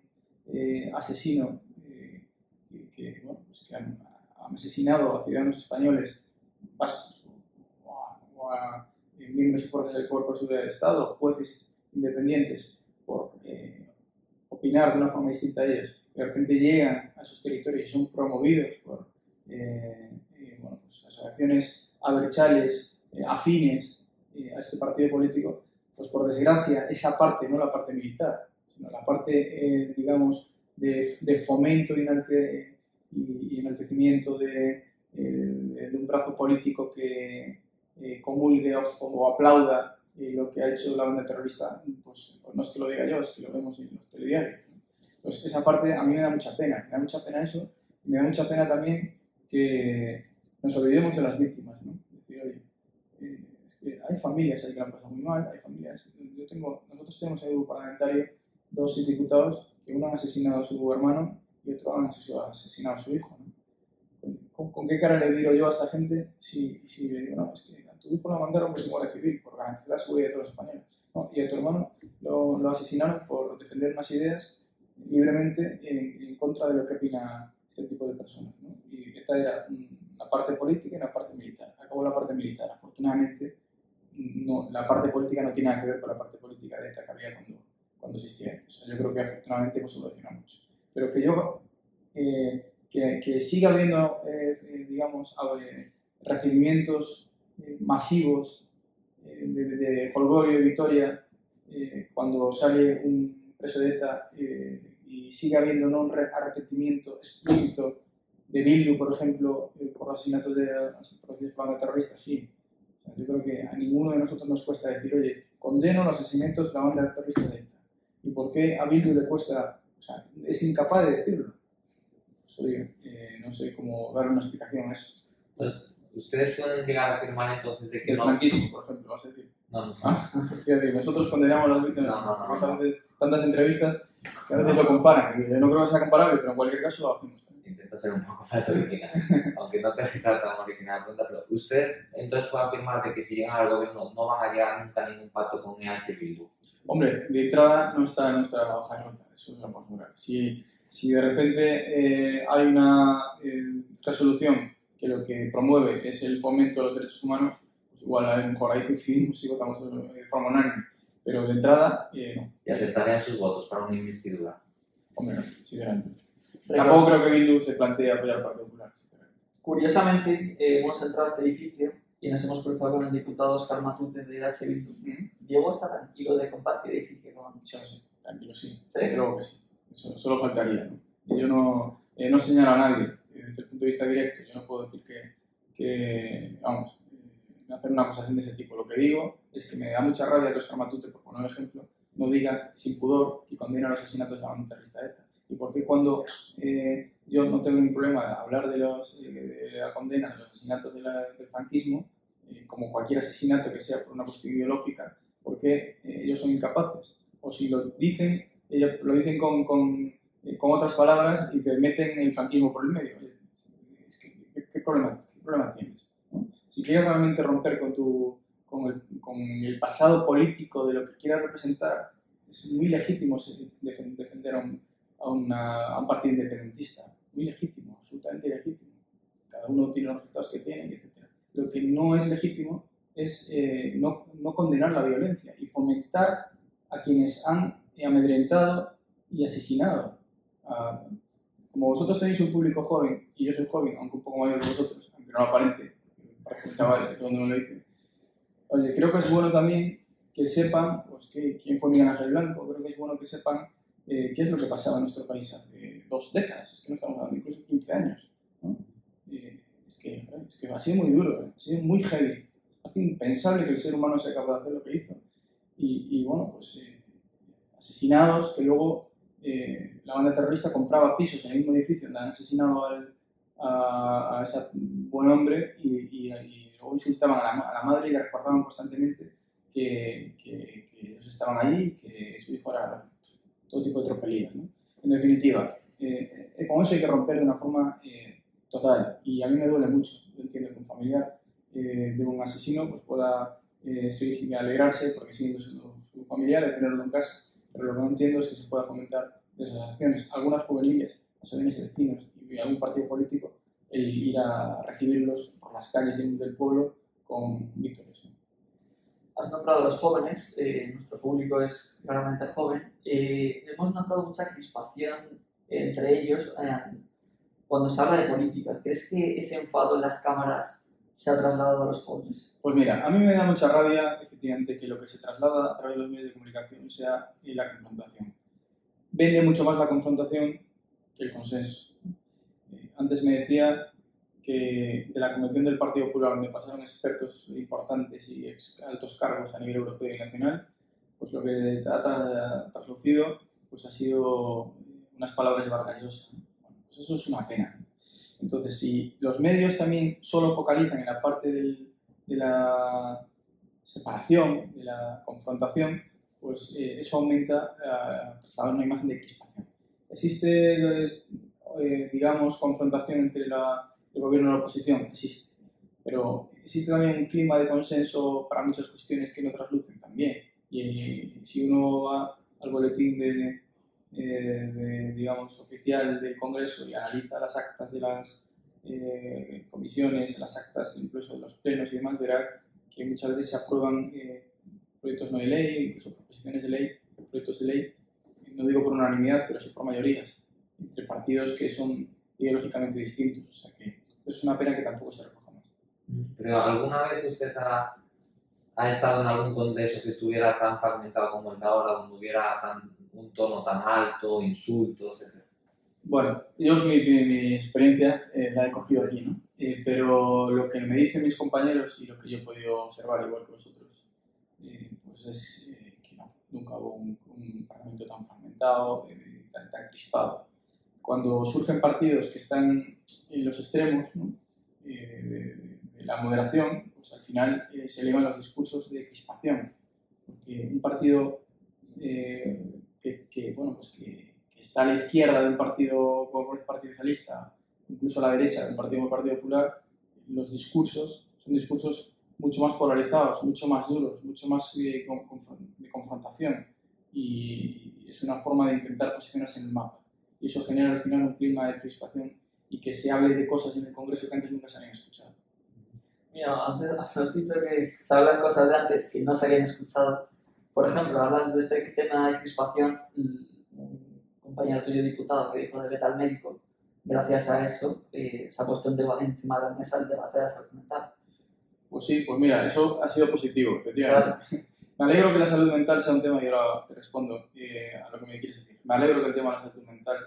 Speaker 2: asesino que, bueno, pues que han asesinado a ciudadanos españoles vascos o a miembros y fuerzas del Cuerpo de Seguridad del Estado, jueces independientes, por opinar de una forma distinta a ellos, de repente llegan a sus territorios y son promovidos por bueno, pues asociaciones abertzales afines a este partido político, pues por desgracia esa parte, no la parte militar, sino la parte, digamos, de fomento y enaltecimiento de un brazo político que comulgue o aplauda lo que ha hecho la banda terrorista, pues no es que lo diga yo, es que lo vemos en los telediarios. Entonces esa parte a mí me da mucha pena eso, y me da mucha pena también que nos olvidemos de las víctimas, ¿no? Es decir, oye, es que hay familias ahí que lo han pasado muy mal, hay familias, nosotros tenemos en el grupo parlamentario 2 diputados que uno han asesinado a su hermano y otro han asesinado a su hijo, ¿no? ¿Con qué cara le digo yo a esta gente si le digo, no, es que a tu hijo lo mandaron por Guardia Civil, por garantizar la seguridad de todos los españoles, ¿no? Y a tu hermano lo asesinaron por defender unas ideas libremente en contra de lo que opina este tipo de personas, ¿no? Y esta era la parte política y la parte militar. Acabó la parte militar. Afortunadamente, no, la parte política no tiene nada que ver con la parte política de ETA que había cuando existía. O sea, yo creo que afortunadamente hemos solucionado mucho. Pero que yo... que siga habiendo, digamos, recibimientos masivos de jolgorio y vitoria cuando sale un preso de ETA y sigue habiendo un arrepentimiento explícito de Bildu, por ejemplo, por asesinatos producidos por banda terrorista, sí. O sea, yo creo que a ninguno de nosotros nos cuesta decir, oye, condeno los asesinatos de la banda terrorista de ETA. ¿Y por qué a Bildu le cuesta? O sea, es incapaz de decirlo. Oye, no sé cómo dar una explicación a eso.
Speaker 1: Pues, ¿ustedes pueden llegar a afirmar entonces de que
Speaker 2: el franquismo, por ejemplo, vas a decir?
Speaker 1: No.
Speaker 2: Nosotros condenamos a las víctimas.
Speaker 1: No.
Speaker 2: A veces, tantas entrevistas que a veces lo comparan. Yo no creo que sea comparable, pero en cualquier caso lo hacemos.
Speaker 1: Intento ser un poco más original, aunque no te sea tan original la pregunta, pero ¿usted entonces puede afirmar de que si llegan al gobierno no van a llegar nunca a ningún pacto con EH Bildu?
Speaker 2: Hombre, de entrada no está en nuestra hoja de ruta, eso es lo más moral. Si de repente hay una resolución que lo que promueve es el fomento de los derechos humanos, pues igual a lo mejor ahí coincidimos y votamos de forma unánime. Pero de entrada, no.
Speaker 1: ¿Y aceptarían sus votos para una investidura?
Speaker 2: Hombre, no, sinceramente. Tampoco creo que Bildu se plantee apoyar al Partido Popular.
Speaker 3: Curiosamente, hemos entrado a este edificio y nos hemos cruzado con el diputado Óscar Matute de EH Bildu. Diego está tranquilo de compartir edificio con...
Speaker 2: Sí, tranquilo, sí.
Speaker 3: ¿Sí?
Speaker 2: Creo que sí. Eso solo faltaría, ¿no? Yo no señalo a nadie desde el punto de vista directo. Yo no puedo decir vamos, hacer una acusación de ese tipo. Lo que digo es que me da mucha rabia que Óscar Matute, por poner un ejemplo, no diga sin pudor y condena los asesinatos de la banda terrorista ETA. Y por qué cuando yo no tengo ningún problema de hablar de la condena de los asesinatos del franquismo, como cualquier asesinato que sea por una cuestión ideológica, ¿por qué ellos son incapaces? O si lo dicen, ellos lo dicen con otras palabras y te meten el franquismo por el medio. Es que, ¿qué problema tienes? ¿No? Si quieres realmente romper con el pasado político de lo que quieras representar, es muy legítimo defender a un partido independentista. Muy legítimo, absolutamente legítimo. Cada uno tiene los resultados que tiene, etc. Lo que no es legítimo es no condenar la violencia y fomentar a quienes han amedrentado y asesinado. Como vosotros tenéis un público joven, y yo soy joven, aunque un poco mayor que vosotros, aunque no lo aparente, parece un chaval que todo el mundo me lo dice. Oye, creo que es bueno también que sepan pues, quién fue Miguel Ángel Blanco, creo que es bueno que sepan qué es lo que pasaba en nuestro país hace 2 décadas, es que no estamos hablando incluso 15 años. ¿No? Es que ha sido muy duro, ha sido muy heavy, hace impensable que el ser humano sea capaz de hacer lo que hizo. Y bueno, pues asesinados que luego la banda terrorista compraba pisos en el mismo edificio donde han asesinado a ese buen hombre y luego insultaban a la madre y le recordaban constantemente que ellos estaban allí y que su hijo era todo tipo de tropelías, ¿no? En definitiva, con eso hay que romper de una forma total y a mí me duele mucho. Yo entiendo que un familiar de un asesino, pues pueda seguir alegrarse porque sigue siendo su familiar y tenerlo en casa. Pero lo que no entiendo es que se pueda fomentar esas acciones, algunas juveniles, asociaciones de vecinos y algún partido político, el ir a recibirlos por las calles del pueblo con vítores, ¿no?
Speaker 3: Has nombrado a los jóvenes, nuestro público es claramente joven. Hemos notado mucha crispación entre ellos cuando se habla de política. ¿Crees que ese enfado en las cámaras se ha trasladado a los jóvenes?
Speaker 2: Pues mira, a mí me da mucha rabia, efectivamente, que lo que se traslada a través de los medios de comunicación sea la confrontación. Vende mucho más la confrontación que el consenso. Antes me decía que de la convención del Partido Popular, donde pasaron expertos importantes y altos cargos a nivel europeo y nacional, pues lo que ha traslucido pues ha sido unas palabras de Vargas Llosa. Bueno, pues eso es una pena. Entonces, si los medios también solo focalizan en la parte de la separación, de la confrontación, pues eso aumenta trasladar una imagen de crispación. Existe, digamos, confrontación entre el gobierno y la oposición, existe, pero existe también un clima de consenso para muchas cuestiones que no traslucen también. Y si uno va al boletín digamos, oficial del Congreso y analiza las actas de las comisiones, las actas incluso de los plenos y demás, verá que muchas veces se aprueban proyectos no de ley, incluso proposiciones de ley, proyectos de ley, no digo por unanimidad, pero sí por mayorías, entre partidos que son ideológicamente distintos. O sea que es una pena que tampoco se recoja más.
Speaker 1: Pero ¿alguna vez usted ha estado en algún contexto que estuviera tan fragmentado como el de ahora, donde hubiera un tono tan alto, insultos, etc.?
Speaker 2: Bueno, yo mi experiencia la he cogido aquí, ¿no? Pero lo que me dicen mis compañeros y lo que yo he podido observar, igual que vosotros, pues es que no, nunca hubo un parlamento tan fragmentado, tan crispado. Cuando surgen partidos que están en los extremos, ¿no? de la moderación, pues al final se elevan los discursos de crispación. Porque un partido bueno, pues que está a la izquierda de un partido como el Partido Socialista, incluso a la derecha del Partido Popular, los discursos son discursos mucho más polarizados, mucho más duros, mucho más de confrontación, y es una forma de intentar posicionarse en el mapa. Y eso genera al final un clima de crispación y que se hable de cosas en el Congreso que antes nunca se habían escuchado.
Speaker 3: Mira, antes has dicho que se hablan cosas de antes que no se habían escuchado. Por ejemplo, hablando de este tema de crispación, un compañero tuyo diputado que dijo de veta al médico, gracias a eso se ha puesto encima de la mesa el debate de la salud mental.
Speaker 2: Pues sí, pues mira, eso ha sido positivo, efectivamente. Claro. Me alegro que la salud mental sea un tema, y ahora te respondo a lo que me quieres decir. Me alegro que el tema de la salud mental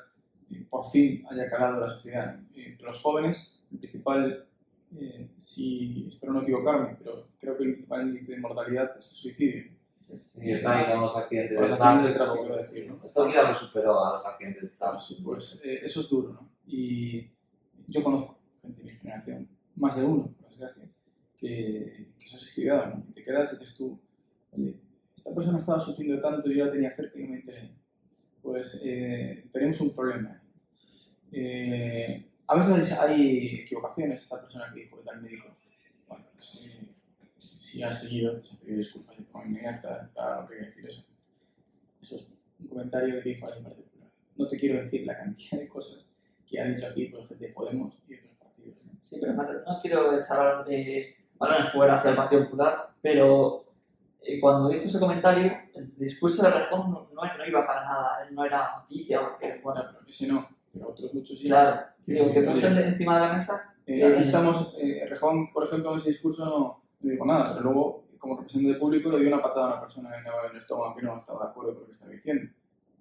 Speaker 2: por fin haya calado en la sociedad. Entre los jóvenes, el principal, espero no equivocarme, pero creo que el principal índice de mortalidad es el suicidio.
Speaker 1: Y está ahí con los accidentes
Speaker 2: de tráfico, quiero decir, ¿no?
Speaker 1: Esto ya lo superó a los accidentes de tráfico.
Speaker 2: Pues eso es duro, ¿no? Y yo conozco gente de mi generación, más de uno, por desgracia, que se ha suicidado, ¿no? Y te quedas y dices tú, oye, esta persona estaba sufriendo tanto y yo la tenía cerca y no me enteré. Pues tenemos un problema. A veces hay equivocaciones. Esta persona que dijo que tal médico, bueno, pues si ha seguido, se ha pedido disculpas de forma inmediata, no quería decir eso. Eso es un comentario que dijo alguien particular. No te quiero decir la cantidad de cosas que ha dicho aquí por gente de Podemos y otros partidos, ¿no?
Speaker 3: Sí, pero no quiero echar balones fuera hacia el Partido Popular, pero cuando dijo ese comentario, el discurso de Rejón no iba para nada, no era noticia, porque, bueno...
Speaker 2: Pero ese no, pero otros muchos sí.
Speaker 3: Claro, digo, que puso encima de la mesa...
Speaker 2: aquí estamos, Rejón, por ejemplo, en ese discurso no dijo nada, pero luego, como representante público, le dio una patada a una persona en el estómago que no estaba de acuerdo con lo que estaba diciendo,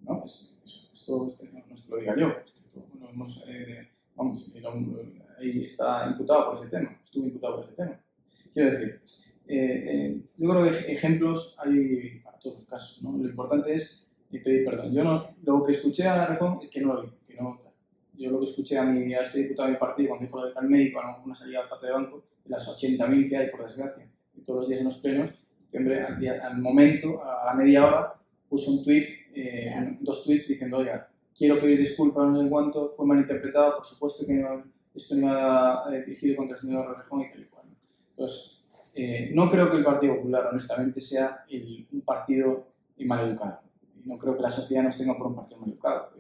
Speaker 2: ¿no? Esto no es que lo diga yo, ahí está imputado por ese tema, estuvo imputado por ese tema. Quiero decir, yo creo que ejemplos hay para todos los casos, ¿no? Lo importante es pedir perdón. Yo no, lo que escuché a la Rejón es que no lo hizo, que no. Yo lo que escuché a este diputado de mi partido cuando dijo lo de tal médico, una salida al patio de banco, de las 80.000 que hay, por desgracia, y todos los días en los plenos, este hombre al momento, a la media hora, puso un tweet, dos tweets diciendo, oiga, quiero pedir disculpas, no sé cuánto, fue malinterpretado, por supuesto que esto no iba dirigido contra el señor Rejón y tal y cual. Entonces, no creo que el Partido Popular, honestamente, sea un partido maleducado. No creo que la sociedad nos tenga por un partido maleducado.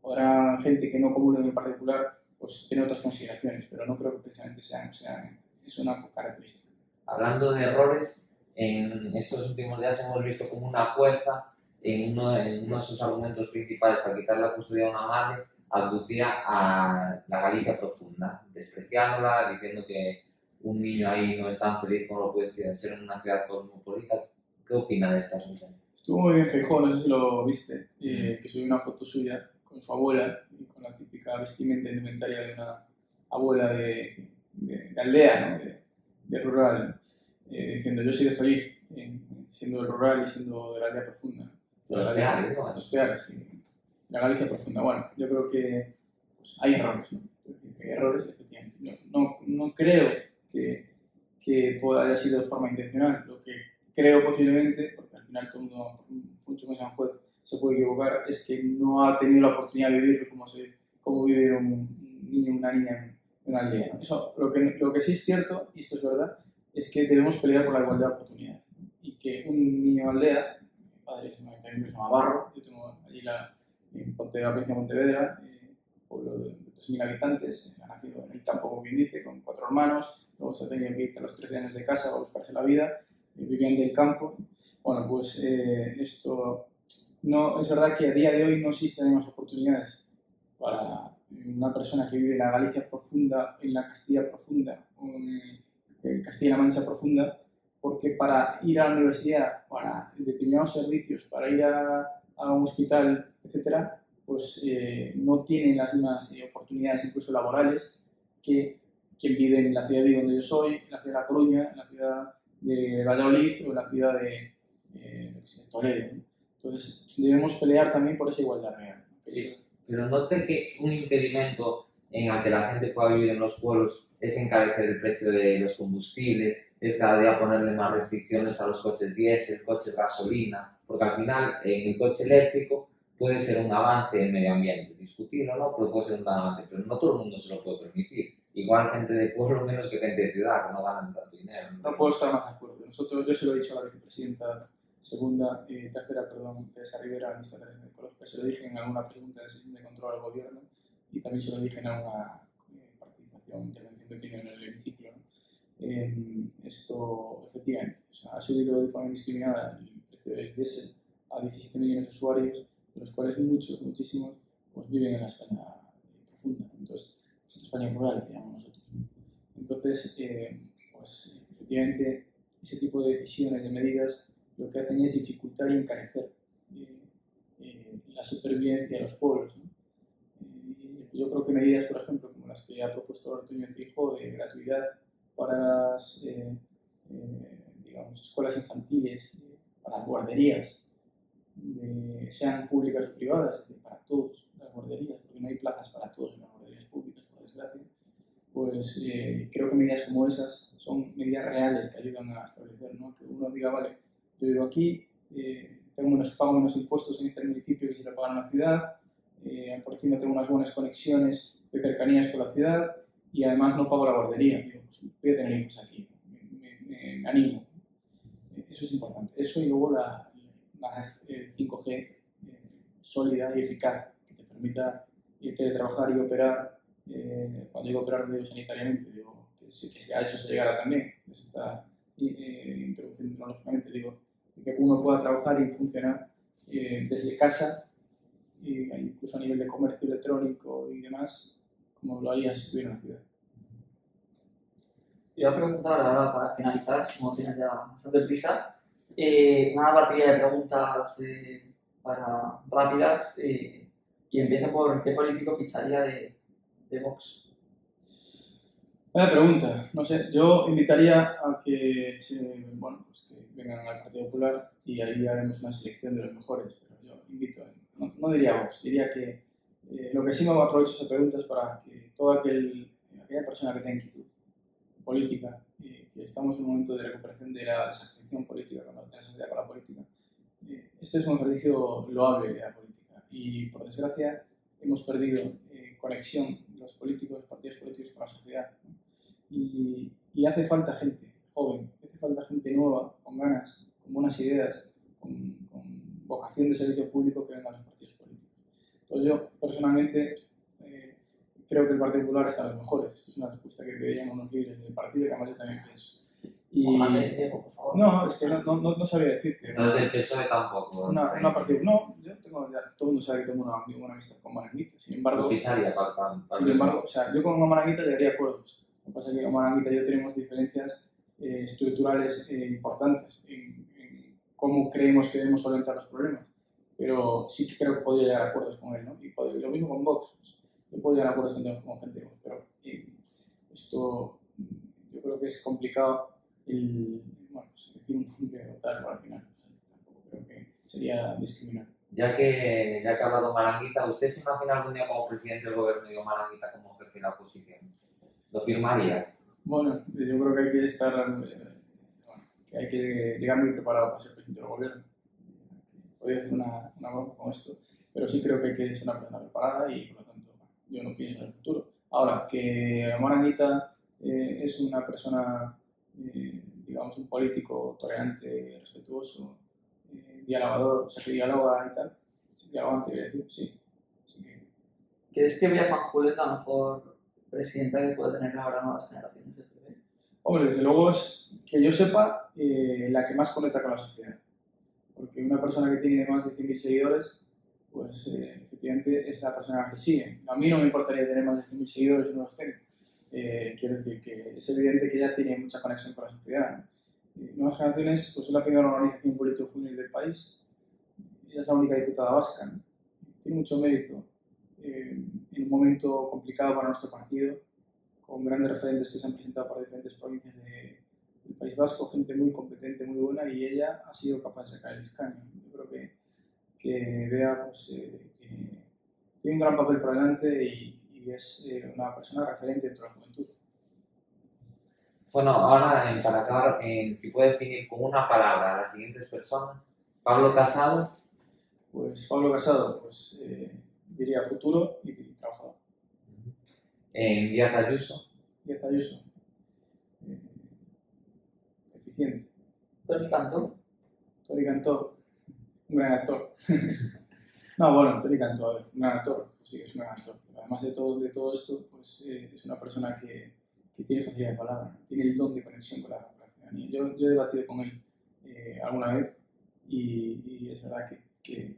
Speaker 2: Podrá gente que no comulgue en el Partido Popular pues tener otras consideraciones, pero no creo que precisamente es una característica.
Speaker 1: Hablando de errores, en estos últimos días hemos visto como una jueza, en uno de sus argumentos principales para quitar la custodia a una madre, aducía a la Galicia profunda, despreciándola, diciendo que un niño ahí no es tan feliz como lo puede ser en una ciudad cosmopolita. ¿Qué opina de esta cosa?
Speaker 2: Estuvo muy bien Feijóo, no sé si lo viste, que subió una foto suya con su abuela, y con la típica vestimenta indumentaria de una abuela de aldea, ¿no? de rural, diciendo yo he sido feliz siendo del rural y siendo de la aldea profunda.
Speaker 1: Los Peares, ¿no?
Speaker 2: Los Peares, sí. La Galicia profunda. Bueno, yo creo que pues, hay errores, ¿no? Hay errores, efectivamente. No creo que haya sido de forma intencional. Lo que creo posiblemente, porque al final todo el mundo, mucho que sea un juez, se puede equivocar, es que no ha tenido la oportunidad de vivir como vive un niño o una niña en una aldea, ¿no? Eso, lo que sí es cierto, y esto es verdad, es que debemos pelear por la igualdad de oportunidades, ¿no? Y que un niño de aldea, mi padre es un Navarro, yo tengo allí en Pontevedra, pueblo de 3.000 habitantes, ha nacido en el campo, como quien dice, con 4 hermanos, luego se ha tenido que ir a los 13 años de casa a buscarse la vida, vivían del campo. Bueno, pues esto no, es verdad que a día de hoy no existen más oportunidades para una persona que vive en la Galicia profunda, en la Castilla profunda, o en Castilla-La Mancha profunda, porque para ir a la universidad, para determinados servicios, para ir a un hospital, etcétera, pues no tienen las mismas oportunidades, incluso laborales, que quien vive en la ciudad de donde yo soy, en la ciudad de La Coruña, en la ciudad de Valladolid o en la ciudad de Toledo, ¿no? Entonces, debemos pelear también por esa igualdad real.
Speaker 1: Sí, pero no sé que un impedimento en el que la gente pueda vivir en los pueblos es encarecer el precio de los combustibles, es cada día ponerle más restricciones a los coches diésel, coches gasolina, porque al final en el coche eléctrico puede ser un avance en medio ambiente, discutible o no, pero puede ser un avance, pero no todo el mundo se lo puede permitir. Igual gente de pueblo menos que gente de ciudad, que no ganan tanto dinero.
Speaker 2: No puedo estar más de acuerdo. Yo se lo he dicho a la vicepresidenta tercera, Teresa Rivera, ministra de Ecología, se lo dije en alguna pregunta de sesión de control al gobierno y también se lo dije en alguna intervención que tiene en el hemiciclo, ¿no? Esto, efectivamente, o sea, ha subido de forma indiscriminada el precio del diésel a 17 millones de usuarios, de los cuales muchísimos, pues viven en la España profunda, entonces, España rural, que llamamos nosotros, ¿no? Entonces, pues efectivamente, ese tipo de decisiones, de medidas, lo que hacen es dificultar y encarecer la supervivencia de los pueblos, ¿no? Yo creo que medidas, por ejemplo, como las que ha propuesto Antonio Feijóo, de gratuidad para las digamos, escuelas infantiles, para las guarderías, sean públicas o privadas, para todos las guarderías, porque no hay plazas para todos en las guarderías públicas, por desgracia, pues creo que medidas como esas son medidas reales que ayudan a establecer, ¿no? Que uno diga, vale, yo vivo aquí, pago menos impuestos en este municipio que si lo pagan en la ciudad, por encima tengo unas buenas conexiones de cercanías con la ciudad y además no pago la guardería. Digo, pues voy a tener hijos aquí, me animo. Eso es importante. Eso y luego la red 5G sólida y eficaz que te permita teletrabajar y operar. Cuando digo operar, no digo sanitariamente, digo que a eso se llegará también. Se está introduciendo tecnológicamente, digo que uno pueda trabajar y funcionar desde casa, incluso a nivel de comercio electrónico y demás, como lo haría si estuviera en la ciudad.
Speaker 3: Te iba a preguntar ahora para finalizar, como tienes ya bastante prisa, una batería de preguntas rápidas y empiezo por qué político ficharía de Vox.
Speaker 2: Buena pregunta. No sé, yo invitaría a que vengan al Partido Popular y ahí haremos una selección de los mejores. Pero yo invito, no diría Vox, diría que lo que sí me aprovecho esa pregunta es para que toda aquella persona que tenga inquietud política, que estamos en un momento de recuperación de la desafección política, cuando tenemos idea con la política, este es un ejercicio loable de la política y por desgracia hemos perdido conexión los políticos, los partidos políticos con la sociedad, ¿no? y hace falta gente joven, hace falta gente nueva, con ganas, con buenas ideas, con vocación de servicio público que venga a los partidos políticos. Entonces yo, personalmente, creo que el Partido Popular está a los mejores. Esto es una respuesta que deberían unos líderes del partido, que además yo también pienso.
Speaker 3: Diego, por favor.
Speaker 2: No, es que no sabía decirte.
Speaker 1: Entonces del PSOE tampoco.
Speaker 2: Una partida. No, yo tengo ya, todo el mundo sabe que tengo una buena amistad con Maranguita. Sin embargo, o sea, yo con Maranguita llegaría a acuerdos. Lo que pasa es que con Maranguita y yo tenemos diferencias estructurales importantes en cómo creemos que debemos solventar los problemas. Pero sí que creo que podría llegar a acuerdos con él, ¿no? Y lo mismo con Vox. Yo puedo llegar a acuerdos con gente, pero esto yo creo que es complicado decir un nombre o tal al final. Tampoco creo que sería discriminar.
Speaker 1: Ya que ha hablado Maranguita, ¿usted se imagina algún día como presidente del gobierno y Maranguita como jefe de la oposición? ¿Lo firmaría?
Speaker 2: Bueno, yo creo que hay que estar, que hay que llegar muy preparado para ser presidente del gobierno. Podría hacer una broma con esto, pero sí creo que hay que ser una persona preparada y, por lo tanto, yo no pienso en el futuro. Ahora, que Maranguita es una persona, digamos, un político tolerante, respetuoso, dialogador, o sea, que dialoga y tal, dialogante, quiero decir, sí. Así que...
Speaker 3: ¿Crees que Bea Fanjul es la mejor presidenta que puede tener ahora nuevas generaciones del PP?
Speaker 2: Hombre, desde luego es, que yo sepa, la que más conecta con la sociedad. Porque una persona que tiene más de 100.000 seguidores, pues efectivamente es la persona que sigue. A mí no me importaría tener más de 100.000 seguidores y no los tengo. Quiero decir que es evidente que ella tiene mucha conexión con la sociedad, ¿no? Nuevas Generaciones pues, es la primera organización política juvenil del país. Ella es la única diputada vasca, ¿no? Tiene mucho mérito en un momento complicado para nuestro partido, con grandes referentes que se han presentado por diferentes provincias del País Vasco, gente muy competente, muy buena, y ella ha sido capaz de sacar el escaño. Yo creo que Bea pues, tiene un gran papel por delante y es una persona referente dentro de la juventud.
Speaker 1: Bueno, ahora para acabar, si puede definir con una palabra a las siguientes personas. Pablo Casado.
Speaker 2: Pues Pablo Casado, pues diría futuro y trabajador.
Speaker 1: Díaz Ayuso.
Speaker 2: Díaz Ayuso, eficiente.
Speaker 3: Toni Cantó.
Speaker 2: Toni Cantó, un gran actor. No, bueno, Toni Cantó, a ver, un gran actor, sí, es un gran actor. Pero además de todo esto, pues es una persona que tiene facilidad de palabra, tiene el don de conexión con la ciudadanía. Yo he debatido con él alguna vez y es verdad que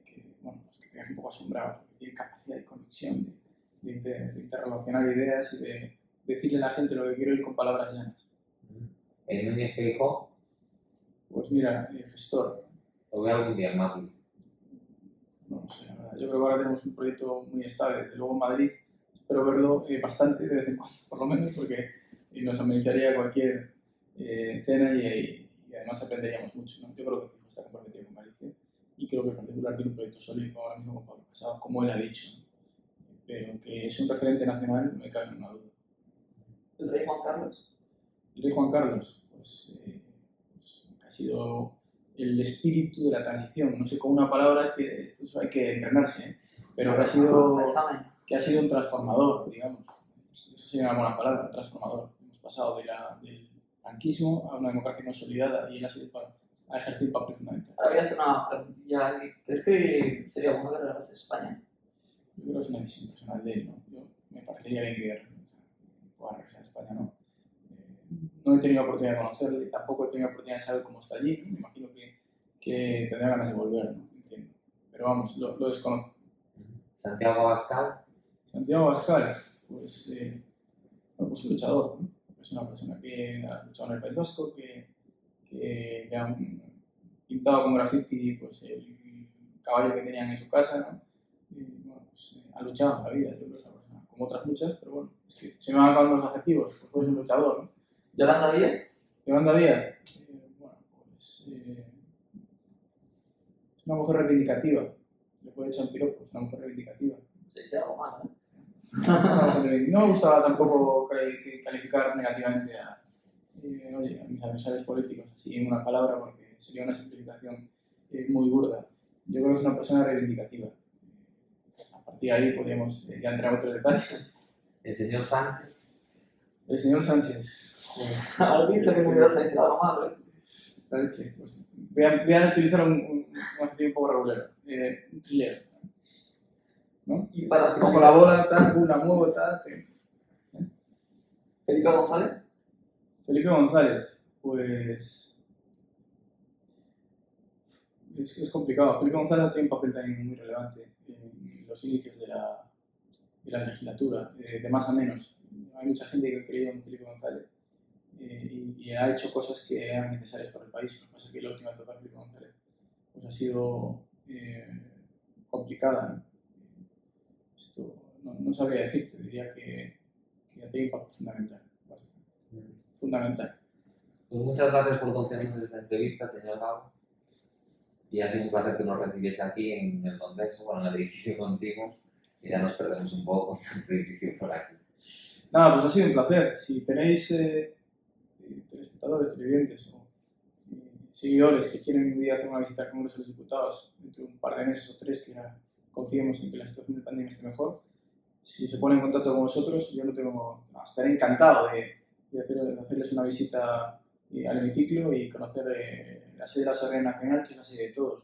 Speaker 2: quedas un poco asombrado, porque tiene capacidad de conexión, de interrelacionar ideas y de decirle a la gente lo que quiere oír con palabras llanas.
Speaker 1: Núñez Feijóo.
Speaker 2: Pues mira, gestor.
Speaker 1: Lo veo algún día en Madrid.
Speaker 2: No sé, la verdad. Yo creo que ahora tenemos un proyecto muy estable. Desde luego en Madrid espero verlo bastante de vez en cuando, por lo menos, porque nos ameritaría cualquier cena y además aprenderíamos mucho, ¿no? Yo creo que Feijóo está comprometido con Galicia y creo que en particular tiene un proyecto sólido ahora mismo con Pablo Casado, como él ha dicho, ¿no? Pero que es un referente nacional, no me cabe ninguna duda.
Speaker 3: ¿El rey Juan Carlos?
Speaker 2: El rey Juan Carlos, pues ha sido el espíritu de la transición. No sé, con una palabra, es que esto hay que entrenarse, pero que ha sido un transformador, digamos. Eso sería una buena palabra, un transformador. Hemos pasado del franquismo a una democracia consolidada y él ha ejercido un papel fundamental.
Speaker 3: Ahora voy a hacer una preguntilla. ¿Crees que sería bueno que regresase a España?
Speaker 2: Yo creo que es una decisión personal de él, ¿no? Me parecería bien que pueda regresar a España, ¿no? No he tenido oportunidad de conocerle, tampoco he tenido oportunidad de saber cómo está allí. Me imagino que tendrá ganas de volver, ¿no? Entiendo. Pero vamos, lo desconozco.
Speaker 1: Santiago Abascal.
Speaker 2: Santiago Abascal, pues, pues un luchador, ¿no? Es una persona que ha luchado en el País Vasco, que le han pintado con graffiti pues, el caballo que tenían en su casa, ¿no? Y, bueno, pues, ha luchado en la vida, yo creo que es una persona, como otras muchas, pero bueno, es que se me van acabando los adjetivos, pues es un luchador, ¿no?
Speaker 3: ¿Yolanda Díaz?
Speaker 2: Yolanda Díaz, bueno, pues es una mujer reivindicativa, le puede echar un piropo, es una mujer reivindicativa.
Speaker 3: Se dice algo más, ¿no?
Speaker 2: No me gusta tampoco calificar negativamente a mis adversarios políticos, así en una palabra, porque sería una simplificación muy burda. Yo creo que es una persona reivindicativa. A partir de ahí podríamos ya entrar a otros detalles.
Speaker 1: El señor Sánchez.
Speaker 2: El señor Sánchez.
Speaker 3: Ahora pienso que me ibas a decir algo malo, ¿eh?
Speaker 2: La leche. Pues voy a utilizar un adjetivo un poco regular. Un trilero. ¿No?
Speaker 3: Y para
Speaker 2: Cojo la bola, tal, la muevo, tal.
Speaker 3: Felipe González.
Speaker 2: Felipe González, pues. Es complicado. Felipe González tiene un papel también muy relevante en los inicios de la legislatura, de más a menos. Hay mucha gente que ha creído en Felipe González y ha hecho cosas que eran necesarias para el país. Lo que pasa es que la última etapa de Felipe González pues, ha sido complicada, ¿no? Esto no sabría decirte, diría que ha tenido un papel fundamental. Fundamental.
Speaker 1: Pues muchas gracias por concedernos esta entrevista, señor Gabo. Y ha sido un placer que nos recibiese aquí en el Congreso, bueno, en el edificio contigo. Y ya nos perdemos un poco en el edificio por aquí.
Speaker 2: Nada, pues ha sido un placer. Si tenéis telespectadores, televidentes o seguidores que quieren un día hacer una visita al Congreso de los Diputados dentro de un par de meses o 3, que ya confiemos en que la situación de pandemia esté mejor, si se ponen en contacto con vosotros, yo estaré encantado de hacerles una visita al hemiciclo y conocer la sede de la Asamblea Nacional, que es la sede de todos.